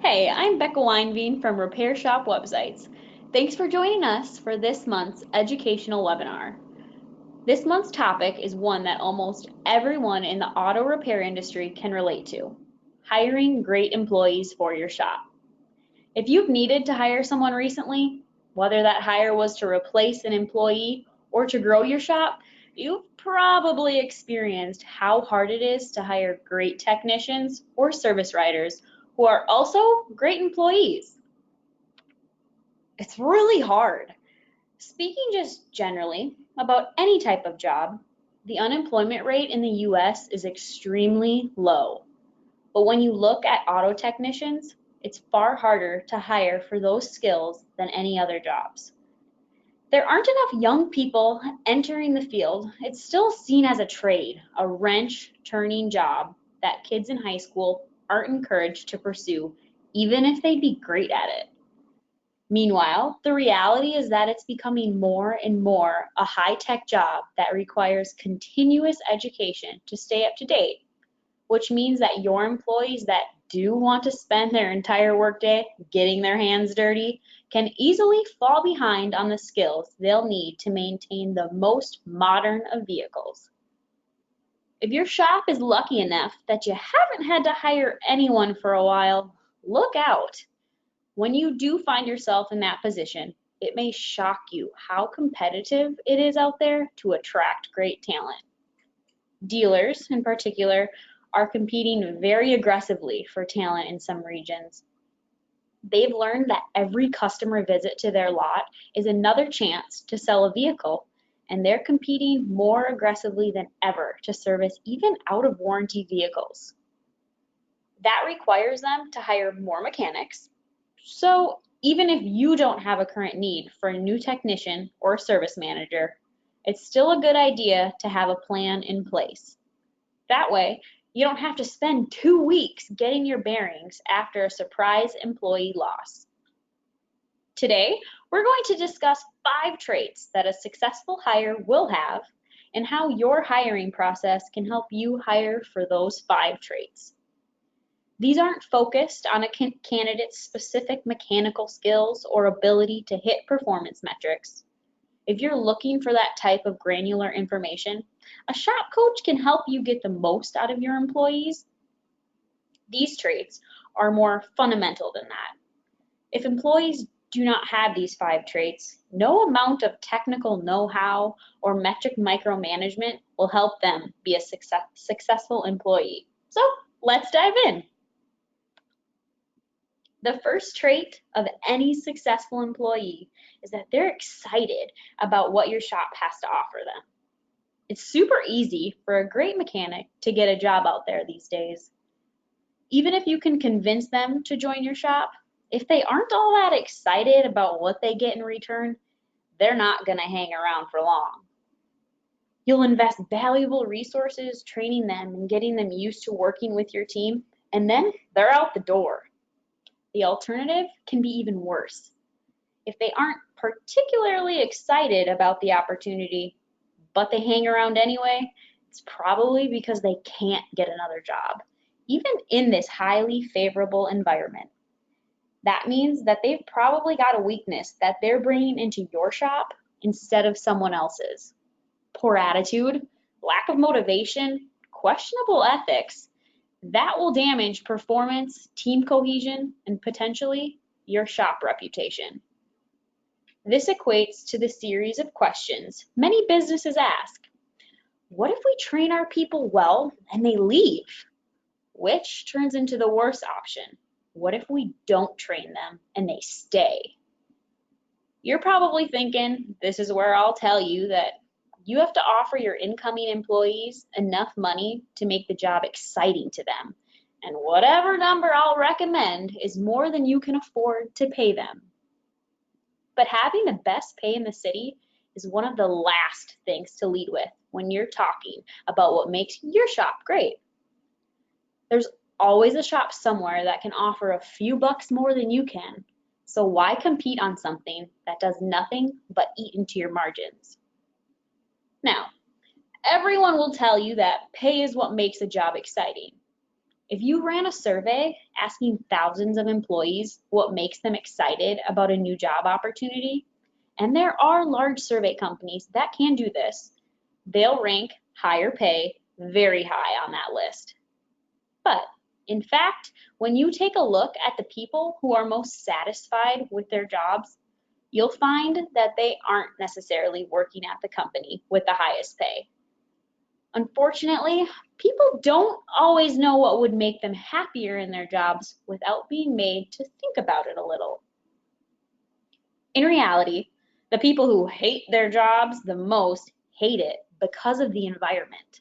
Hey, I'm Becca Weinbein from Repair Shop Websites. Thanks for joining us for this month's educational webinar. This month's topic is one that almost everyone in the auto repair industry can relate to: hiring great employees for your shop. If you've needed to hire someone recently, whether that hire was to replace an employee or to grow your shop, you've probably experienced how hard it is to hire great technicians or service writers who are also great employees. It's really hard. Speaking just generally about any type of job, the unemployment rate in the US is extremely low. But when you look at auto technicians, it's far harder to hire for those skills than any other jobs. There aren't enough young people entering the field. It's still seen as a trade, a wrench turning job that kids in high school aren't encouraged to pursue, even if they'd be great at it. Meanwhile, the reality is that it's becoming more and more a high-tech job that requires continuous education to stay up to date, which means that your employees that do want to spend their entire workday getting their hands dirty can easily fall behind on the skills they'll need to maintain the most modern of vehicles. If your shop is lucky enough that you haven't had to hire anyone for a while, look out. When you do find yourself in that position, it may shock you how competitive it is out there to attract great talent. Dealers, in particular, are competing very aggressively for talent in some regions. They've learned that every customer visit to their lot is another chance to sell a vehicle, and they're competing more aggressively than ever to service even out of warranty vehicles. That requires them to hire more mechanics. So even if you don't have a current need for a new technician or service manager, it's still a good idea to have a plan in place. That way, you don't have to spend 2 weeks getting your bearings after a surprise employee loss. Today, we're going to discuss 5 traits that a successful hire will have and how your hiring process can help you hire for those 5 traits. These aren't focused on a candidate's specific mechanical skills or ability to hit performance metrics. If you're looking for that type of granular information, a shop coach can help you get the most out of your employees. These traits are more fundamental than that. If employees do not have these 5 traits, no amount of technical know-how or metric micromanagement will help them be a successful employee. So let's dive in. The first trait of any successful employee is that they're excited about what your shop has to offer them. It's super easy for a great mechanic to get a job out there these days. Even if you can convince them to join your shop, if they aren't all that excited about what they get in return, they're not going to hang around for long. You'll invest valuable resources training them and getting them used to working with your team, and then they're out the door. The alternative can be even worse. If they aren't particularly excited about the opportunity, but they hang around anyway, it's probably because they can't get another job, even in this highly favorable environment. That means that they've probably got a weakness that they're bringing into your shop instead of someone else's. Poor attitude, lack of motivation, questionable ethics, that will damage performance, team cohesion, and potentially your shop reputation. This equates to the series of questions many businesses ask. What if we train our people well and they leave? Which turns into the worst option. What if we don't train them and they stay? You're probably thinking, this is where I'll tell you that you have to offer your incoming employees enough money to make the job exciting to them. And whatever number I'll recommend is more than you can afford to pay them. But having the best pay in the city is one of the last things to lead with when you're talking about what makes your shop great. There's always a shop somewhere that can offer a few bucks more than you can. So why compete on something that does nothing but eat into your margins? Now, everyone will tell you that pay is what makes a job exciting. If you ran a survey asking thousands of employees what makes them excited about a new job opportunity, and there are large survey companies that can do this, they'll rank higher pay very high on that list. But in fact, when you take a look at the people who are most satisfied with their jobs, you'll find that they aren't necessarily working at the company with the highest pay. Unfortunately, people don't always know what would make them happier in their jobs without being made to think about it a little. In reality, the people who hate their jobs the most hate it because of the environment.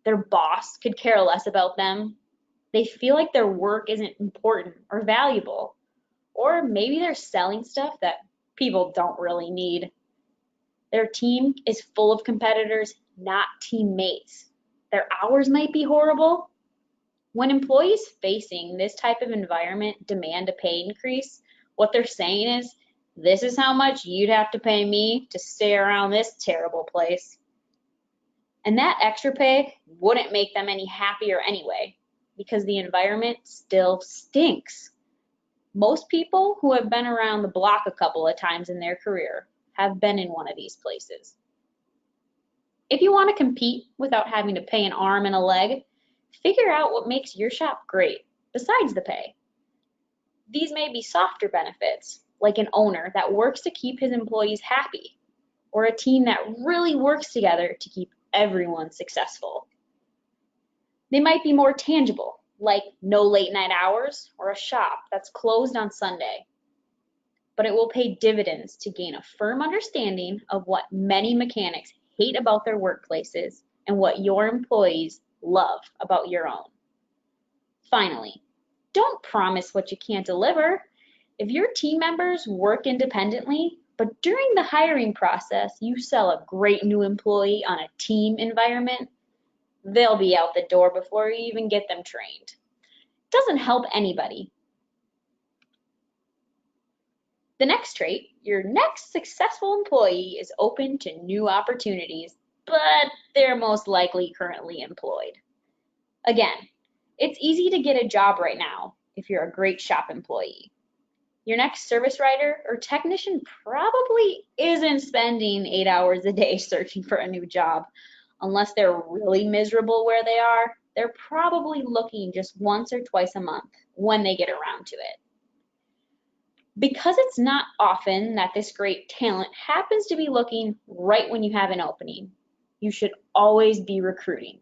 Their boss could care less about them. They feel like their work isn't important or valuable. Or maybe they're selling stuff that people don't really need. Their team is full of competitors, not teammates. Their hours might be horrible. When employees facing this type of environment demand a pay increase, what they're saying is, this is how much you'd have to pay me to stay around this terrible place. And that extra pay wouldn't make them any happier anyway, because the environment still stinks. Most people who have been around the block a couple of times in their career have been in one of these places. If you want to compete without having to pay an arm and a leg, figure out what makes your shop great besides the pay. These may be softer benefits, like an owner that works to keep his employees happy, or a team that really works together to keep everyone successful. They might be more tangible, like no late night hours or a shop that's closed on Sunday. But it will pay dividends to gain a firm understanding of what many mechanics hate about their workplaces and what your employees love about your own. Finally, don't promise what you can't deliver. If your team members work independently, but during the hiring process you sell a great new employee on a team environment, they'll be out the door before you even get them trained. It doesn't help anybody. The next trait, your next successful employee is open to new opportunities, but they're most likely currently employed. Again, it's easy to get a job right now if you're a great shop employee. Your next service writer or technician probably isn't spending 8 hours a day searching for a new job. Unless they're really miserable where they are, they're probably looking just once or twice a month when they get around to it. Because it's not often that this great talent happens to be looking right when you have an opening, you should always be recruiting.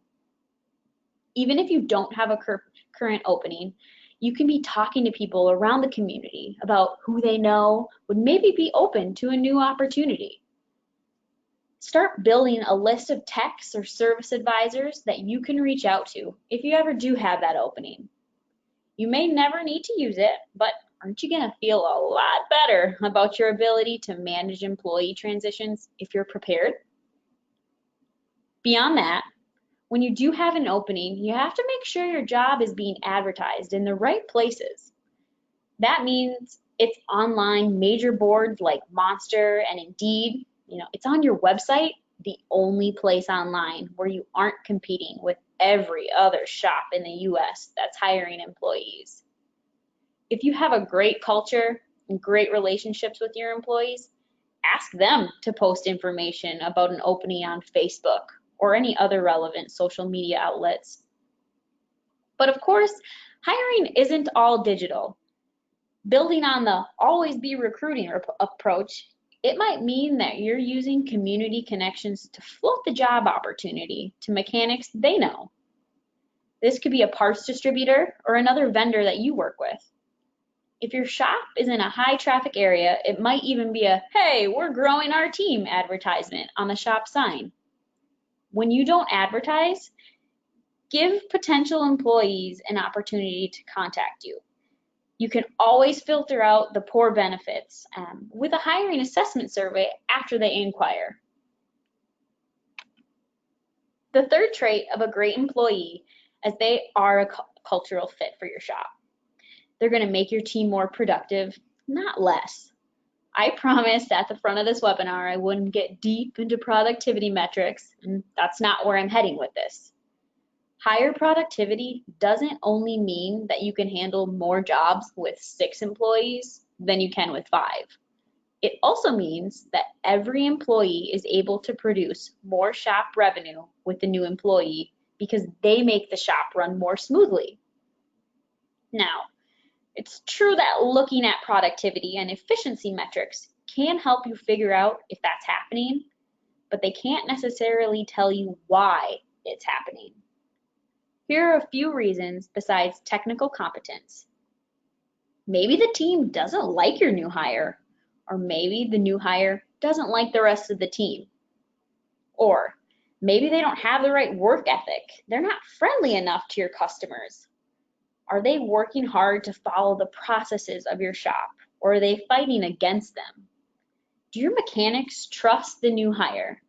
Even if you don't have a current opening, you can be talking to people around the community about who they know would maybe be open to a new opportunity. Start building a list of techs or service advisors that you can reach out to if you ever do have that opening. You may never need to use it, but aren't you going to feel a lot better about your ability to manage employee transitions if you're prepared? Beyond that, when you do have an opening, you have to make sure your job is being advertised in the right places. That means it's online major boards like Monster and Indeed. It's on your website, the only place online where you aren't competing with every other shop in the US that's hiring employees. If you have a great culture and great relationships with your employees, ask them to post information about an opening on Facebook or any other relevant social media outlets. But of course, hiring isn't all digital. Building on the always be recruiting approach, it might mean that you're using community connections to float the job opportunity to mechanics they know. This could be a parts distributor or another vendor that you work with. If your shop is in a high traffic area, it might even be a, "Hey, we're growing our team" advertisement on the shop sign. When you don't advertise, give potential employees an opportunity to contact you. You can always filter out the poor benefits with a hiring assessment survey after they inquire. The third trait of a great employee is they are a cultural fit for your shop. They're going to make your team more productive, not less. I promised at the front of this webinar I wouldn't get deep into productivity metrics, and that's not where I'm heading with this. Higher productivity doesn't only mean that you can handle more jobs with 6 employees than you can with 5. It also means that every employee is able to produce more shop revenue with the new employee because they make the shop run more smoothly. Now, it's true that looking at productivity and efficiency metrics can help you figure out if that's happening, but they can't necessarily tell you why it's happening. Here are a few reasons besides technical competence. Maybe the team doesn't like your new hire, or maybe the new hire doesn't like the rest of the team. Or maybe they don't have the right work ethic. They're not friendly enough to your customers. Are they working hard to follow the processes of your shop, or are they fighting against them? Do your mechanics trust the new hire?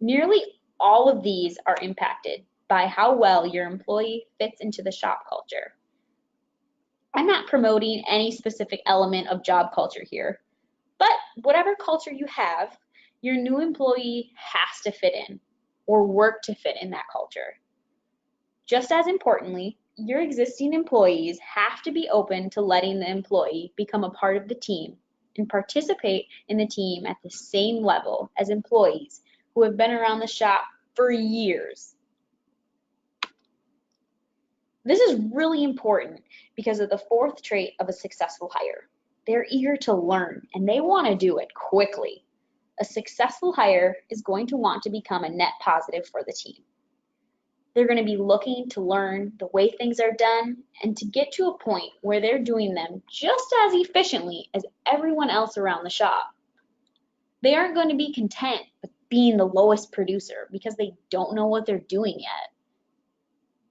Nearly all of these are impacted by how well your employee fits into the shop culture. I'm not promoting any specific element of job culture here, but whatever culture you have, your new employee has to fit in or work to fit in that culture. Just as importantly, your existing employees have to be open to letting the employee become a part of the team and participate in the team at the same level as employees who have been around the shop for years. This is really important because of the fourth trait of a successful hire. They're eager to learn and they want to do it quickly. A successful hire is going to want to become a net positive for the team. They're going to be looking to learn the way things are done and to get to a point where they're doing them just as efficiently as everyone else around the shop. They aren't going to be content with being the lowest producer because they don't know what they're doing yet.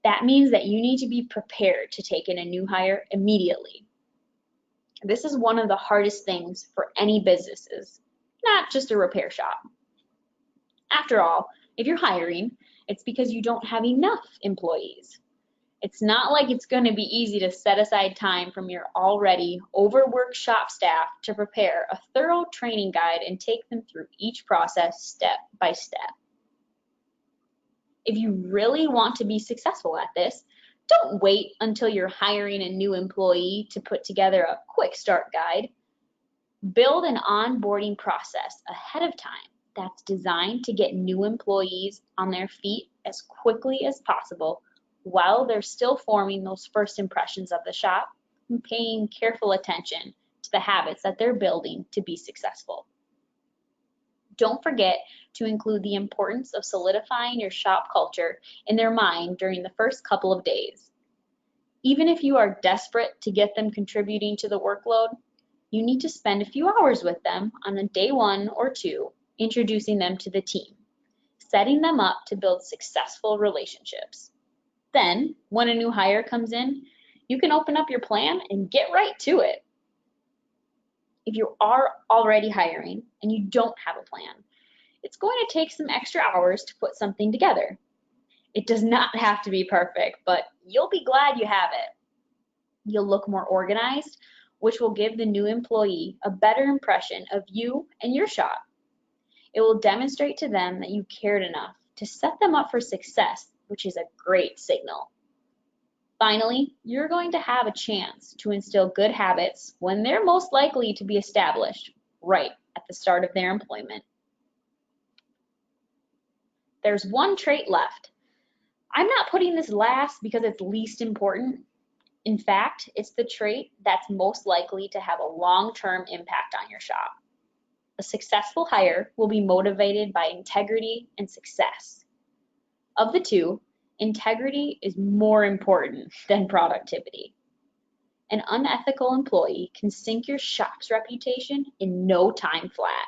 That means that you need to be prepared to take in a new hire immediately. This is one of the hardest things for any businesses, not just a repair shop. After all, if you're hiring, it's because you don't have enough employees. It's not like it's going to be easy to set aside time from your already overworked shop staff to prepare a thorough training guide and take them through each process step by step. If you really want to be successful at this, don't wait until you're hiring a new employee to put together a quick start guide. Build an onboarding process ahead of time that's designed to get new employees on their feet as quickly as possible while they're still forming those first impressions of the shop and paying careful attention to the habits that they're building to be successful. Don't forget to include the importance of solidifying your shop culture in their mind during the first couple of days. Even if you are desperate to get them contributing to the workload, you need to spend a few hours with them on a day 1 or 2, introducing them to the team, setting them up to build successful relationships. Then, when a new hire comes in, you can open up your plan and get right to it. If you are already hiring and you don't have a plan, it's going to take some extra hours to put something together. It does not have to be perfect, but you'll be glad you have it. You'll look more organized, which will give the new employee a better impression of you and your shop. It will demonstrate to them that you cared enough to set them up for success, which is a great signal. Finally, you're going to have a chance to instill good habits when they're most likely to be established right at the start of their employment. There's one trait left. I'm not putting this last because it's least important. In fact, it's the trait that's most likely to have a long-term impact on your shop. A successful hire will be motivated by integrity and success. Of the two, integrity is more important than productivity. An unethical employee can sink your shop's reputation in no time flat.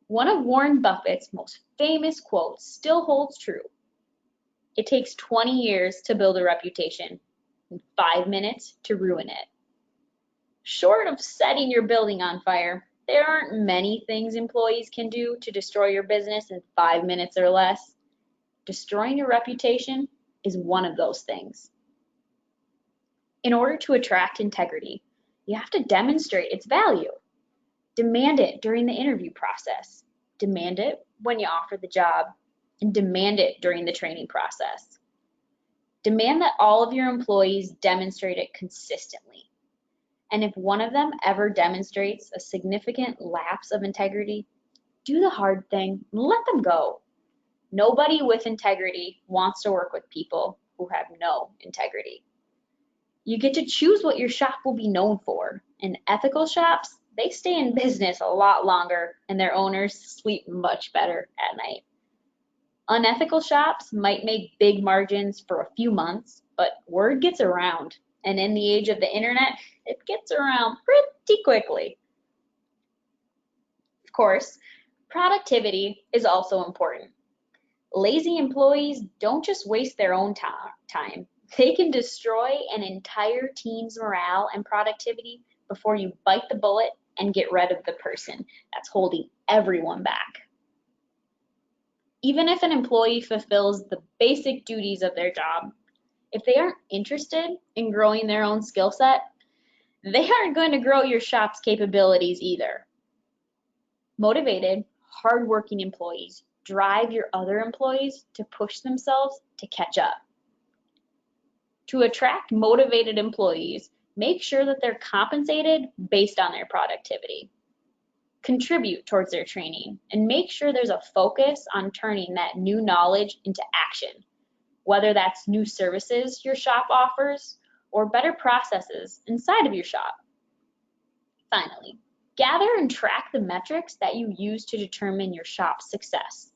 One of Warren Buffett's most famous quotes still holds true. It takes 20 years to build a reputation and 5 minutes to ruin it. Short of setting your building on fire, there aren't many things employees can do to destroy your business in 5 minutes or less. Destroying your reputation is one of those things. In order to attract integrity, you have to demonstrate its value. Demand it during the interview process. Demand it when you offer the job, and demand it during the training process. Demand that all of your employees demonstrate it consistently. And if one of them ever demonstrates a significant lapse of integrity, do the hard thing and let them go. Nobody with integrity wants to work with people who have no integrity. You get to choose what your shop will be known for. And ethical shops, they stay in business a lot longer and their owners sleep much better at night. Unethical shops might make big margins for a few months, but word gets around. And in the age of the internet, it gets around pretty quickly. Of course, productivity is also important. Lazy employees don't just waste their own time. They can destroy an entire team's morale and productivity before you bite the bullet and get rid of the person that's holding everyone back. Even if an employee fulfills the basic duties of their job, if they aren't interested in growing their own skill set, they aren't going to grow your shop's capabilities either. Motivated, hardworking employees drive your other employees to push themselves to catch up. To attract motivated employees, make sure that they're compensated based on their productivity. Contribute towards their training and make sure there's a focus on turning that new knowledge into action, whether that's new services your shop offers or better processes inside of your shop. Finally, gather and track the metrics that you use to determine your shop's success,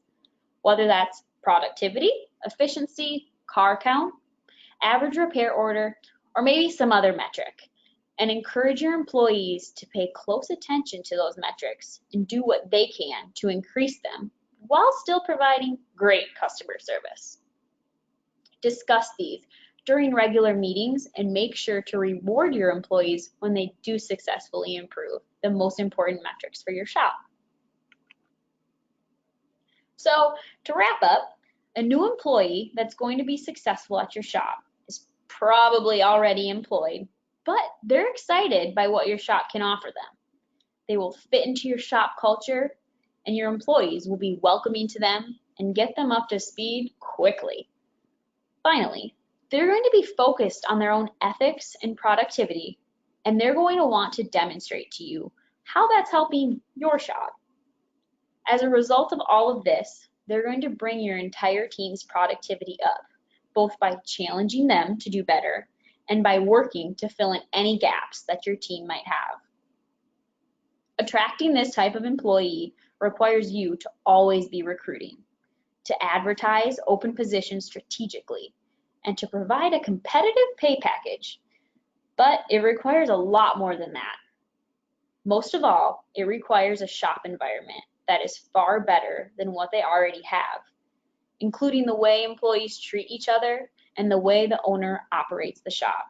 whether that's productivity, efficiency, car count, average repair order, or maybe some other metric. And encourage your employees to pay close attention to those metrics and do what they can to increase them while still providing great customer service. Discuss these during regular meetings and make sure to reward your employees when they do successfully improve the most important metrics for your shop. So to wrap up, a new employee that's going to be successful at your shop is probably already employed, but they're excited by what your shop can offer them. They will fit into your shop culture, and your employees will be welcoming to them and get them up to speed quickly. Finally, they're going to be focused on their own ethics and productivity, and they're going to want to demonstrate to you how that's helping your shop. As a result of all of this, they're going to bring your entire team's productivity up, both by challenging them to do better and by working to fill in any gaps that your team might have. Attracting this type of employee requires you to always be recruiting, to advertise open positions strategically, and to provide a competitive pay package. But it requires a lot more than that. Most of all, it requires a shop environment that is far better than what they already have, including the way employees treat each other and the way the owner operates the shop.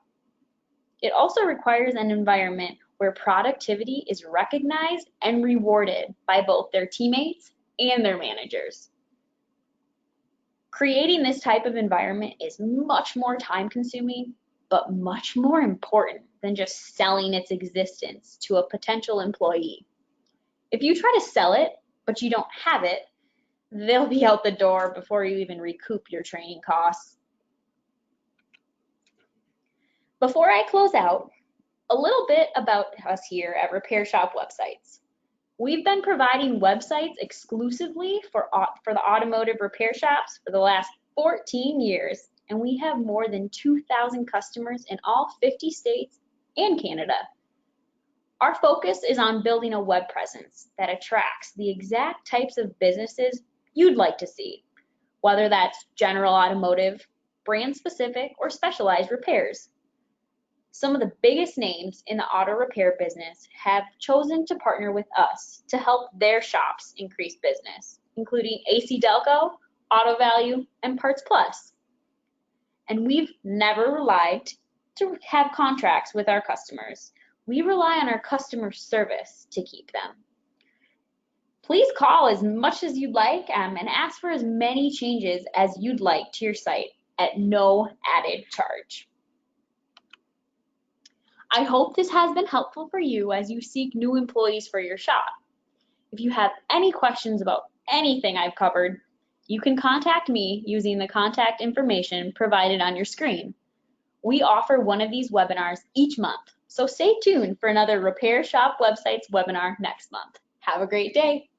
It also requires an environment where productivity is recognized and rewarded by both their teammates and their managers. Creating this type of environment is much more time-consuming, but much more important than just selling its existence to a potential employee. If you try to sell it, but you don't have it, they'll be out the door before you even recoup your training costs. Before I close out, a little bit about us here at Repair Shop Websites. We've been providing websites exclusively for the automotive repair shops for the last 14 years, and we have more than 2,000 customers in all 50 states and Canada. Our focus is on building a web presence that attracts the exact types of businesses you'd like to see, whether that's general automotive, brand-specific, or specialized repairs. Some of the biggest names in the auto repair business have chosen to partner with us to help their shops increase business, including AC Delco, Auto Value, and Parts Plus. And we've never relied to have contracts with our customers. We rely on our customer service to keep them. Please call as much as you'd like and ask for as many changes as you'd like to your site at no added charge. I hope this has been helpful for you as you seek new employees for your shop. If you have any questions about anything I've covered, You can contact me using the contact information provided on your screen. We offer one of these webinars each month, so stay tuned for another Repair Shop Websites webinar next month. Have a great day.